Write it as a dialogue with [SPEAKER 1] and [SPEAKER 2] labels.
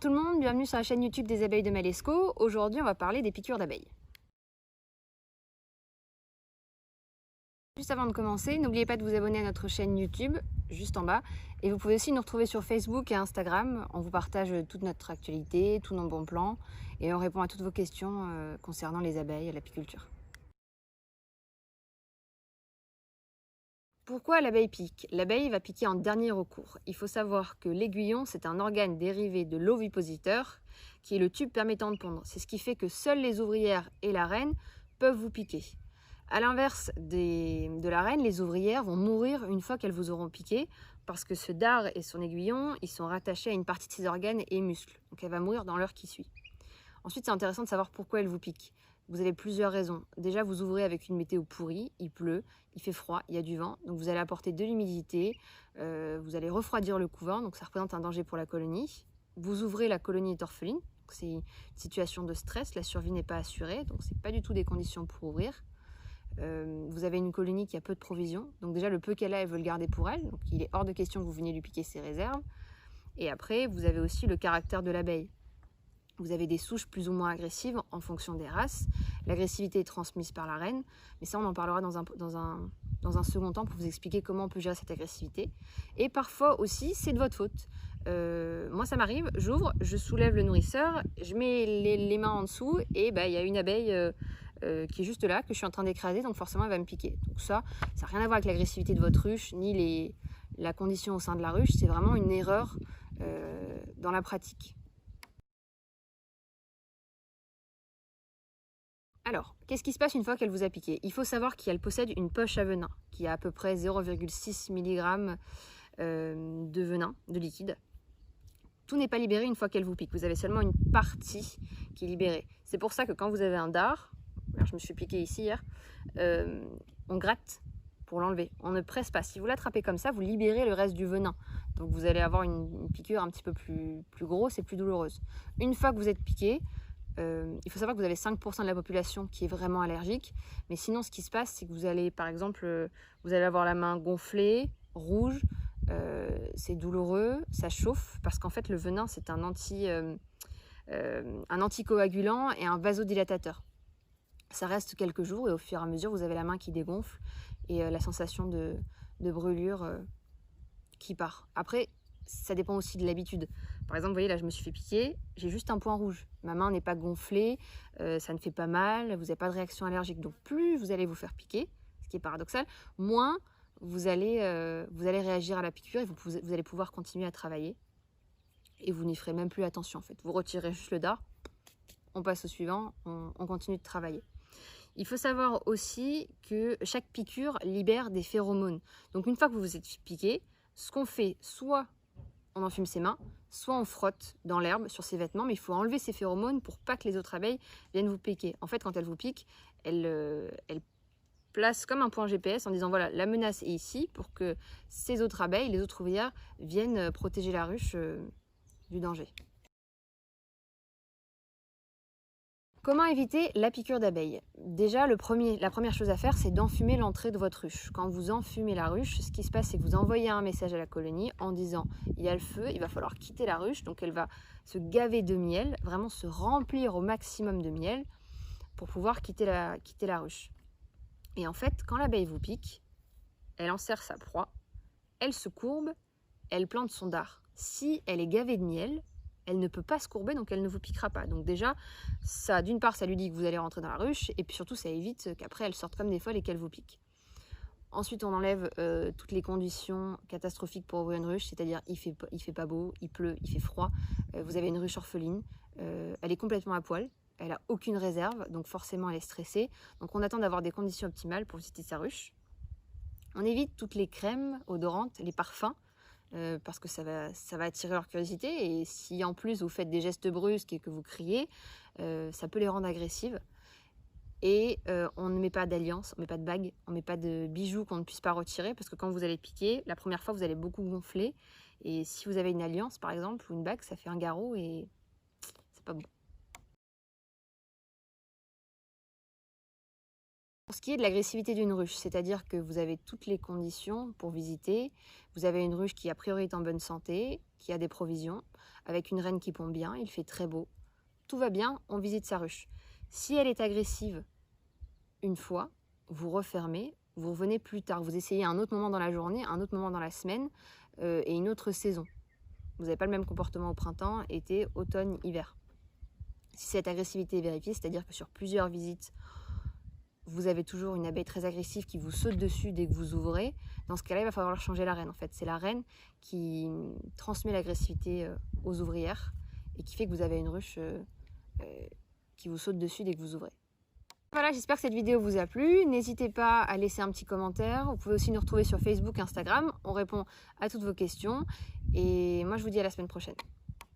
[SPEAKER 1] Bonjour tout le monde, bienvenue sur la chaîne YouTube des abeilles de Malesco. Aujourd'hui, on va parler des piqûres d'abeilles. Juste avant de commencer, n'oubliez pas de vous abonner à notre chaîne YouTube, juste en bas. Et vous pouvez aussi nous retrouver sur Facebook et Instagram. On vous partage toute notre actualité, tous nos bons plans. Et on répond à toutes vos questions concernant les abeilles et l'apiculture. Pourquoi l'abeille pique? L'abeille va piquer en dernier recours. Il faut savoir que l'aiguillon, c'est un organe dérivé de l'ovipositeur, qui est le tube permettant de pondre. C'est ce qui fait que seules les ouvrières et la reine peuvent vous piquer. A l'inverse de la reine, les ouvrières vont mourir une fois qu'elles vous auront piqué, parce que ce dard et son aiguillon, ils sont rattachés à une partie de ses organes et muscles. Donc elle va mourir dans l'heure qui suit. Ensuite, c'est intéressant de savoir pourquoi elle vous pique. Vous avez plusieurs raisons. Déjà, vous ouvrez avec une météo pourrie, il pleut, il fait froid, il y a du vent, donc vous allez apporter de l'humidité, vous allez refroidir le couvent, donc ça représente un danger pour la colonie. Vous ouvrez, la colonie est orpheline, c'est une situation de stress, la survie n'est pas assurée, donc c'est pas du tout des conditions pour ouvrir. Vous avez une colonie qui a peu de provisions, donc déjà le peu qu'elle a, elle veut le garder pour elle, donc il est hors de question que vous veniez lui piquer ses réserves. Et après, vous avez aussi le caractère de l'abeille. Vous avez des souches plus ou moins agressives en fonction des races. L'agressivité est transmise par la reine, mais ça on en parlera dans un second temps pour vous expliquer comment on peut gérer cette agressivité. Et parfois aussi, c'est de votre faute. Moi ça m'arrive, j'ouvre, je soulève le nourrisseur, je mets les mains en dessous et il y a une abeille qui est juste là, que je suis en train d'écraser, donc forcément elle va me piquer. Donc ça n'a rien à voir avec l'agressivité de votre ruche, ni la condition au sein de la ruche, c'est vraiment une erreur dans la pratique. Alors, qu'est-ce qui se passe une fois qu'elle vous a piqué? Il faut savoir qu'elle possède une poche à venin qui a à peu près 0,6 mg de venin, de liquide. Tout n'est pas libéré une fois qu'elle vous pique. Vous avez seulement une partie qui est libérée. C'est pour ça que quand vous avez un dard, alors je me suis piqué ici hier, on gratte pour l'enlever. On ne presse pas. Si vous l'attrapez comme ça, vous libérez le reste du venin. Donc vous allez avoir une piqûre un petit peu plus grosse et plus douloureuse. Une fois que vous êtes piqué, il faut savoir que vous avez 5% de la population qui est vraiment allergique, mais sinon ce qui se passe, c'est que vous allez, par exemple, vous allez avoir la main gonflée, rouge, c'est douloureux, ça chauffe, parce qu'en fait le venin c'est un anticoagulant et un vasodilatateur. Ça reste quelques jours et au fur et à mesure vous avez la main qui dégonfle et la sensation de brûlure qui part. Après, ça dépend aussi de l'habitude. Par exemple, vous voyez là, je me suis fait piquer, j'ai juste un point rouge. Ma main n'est pas gonflée, ça ne fait pas mal, vous n'avez pas de réaction allergique. Donc plus vous allez vous faire piquer, ce qui est paradoxal, moins vous allez réagir à la piqûre et vous allez pouvoir continuer à travailler. Et vous n'y ferez même plus attention en fait. Vous retirez juste le dard, on passe au suivant, on continue de travailler. Il faut savoir aussi que chaque piqûre libère des phéromones. Donc une fois que vous vous êtes piqué, ce qu'on fait, soit on enfume ses mains, soit on frotte dans l'herbe sur ses vêtements, mais il faut enlever ces phéromones pour pas que les autres abeilles viennent vous piquer. En fait, quand elles vous piquent, elles placent comme un point GPS en disant voilà, la menace est ici pour que ces autres abeilles, les autres ouvrières, viennent protéger la ruche du danger. Comment éviter la piqûre d'abeilles? Déjà, la première chose à faire, c'est d'enfumer l'entrée de votre ruche. Quand vous enfumez la ruche, ce qui se passe, c'est que vous envoyez un message à la colonie en disant il y a le feu, il va falloir quitter la ruche. Donc elle va se gaver de miel, vraiment se remplir au maximum de miel pour pouvoir quitter la ruche. Et en fait, quand l'abeille vous pique, elle enserre sa proie, elle se courbe, elle plante son dard. Si elle est gavée de miel, elle ne peut pas se courber, donc elle ne vous piquera pas. Donc déjà, ça, d'une part, ça lui dit que vous allez rentrer dans la ruche, et puis surtout, ça évite qu'après, elle sorte comme des folles et qu'elle vous pique. Ensuite, on enlève toutes les conditions catastrophiques pour ouvrir une ruche, c'est-à-dire il fait pas beau, il pleut, il fait froid, vous avez une ruche orpheline, elle est complètement à poil, elle n'a aucune réserve, donc forcément, elle est stressée. Donc on attend d'avoir des conditions optimales pour visiter sa ruche. On évite toutes les crèmes odorantes, les parfums, parce que ça va attirer leur curiosité. Et si en plus vous faites des gestes brusques et que vous criez, ça peut les rendre agressives. Et on ne met pas d'alliance, on ne met pas de bague, on ne met pas de bijoux qu'on ne puisse pas retirer, parce que quand vous allez piquer, la première fois vous allez beaucoup gonfler. Et si vous avez une alliance par exemple, ou une bague, ça fait un garrot et c'est pas bon. Pour ce qui est de l'agressivité d'une ruche, c'est-à-dire que vous avez toutes les conditions pour visiter, vous avez une ruche qui a priori est en bonne santé, qui a des provisions, avec une reine qui pond bien, il fait très beau, tout va bien, on visite sa ruche. Si elle est agressive une fois, vous refermez, vous revenez plus tard, vous essayez un autre moment dans la journée, un autre moment dans la semaine et une autre saison. Vous n'avez pas le même comportement au printemps, été, automne, hiver. Si cette agressivité est vérifiée, c'est-à-dire que sur plusieurs visites, vous avez toujours une abeille très agressive qui vous saute dessus dès que vous ouvrez, dans ce cas-là, il va falloir changer la reine. En fait, c'est la reine qui transmet l'agressivité aux ouvrières et qui fait que vous avez une ruche qui vous saute dessus dès que vous ouvrez. Voilà, j'espère que cette vidéo vous a plu. N'hésitez pas à laisser un petit commentaire. Vous pouvez aussi nous retrouver sur Facebook, Instagram. On répond à toutes vos questions. Et moi, je vous dis à la semaine prochaine.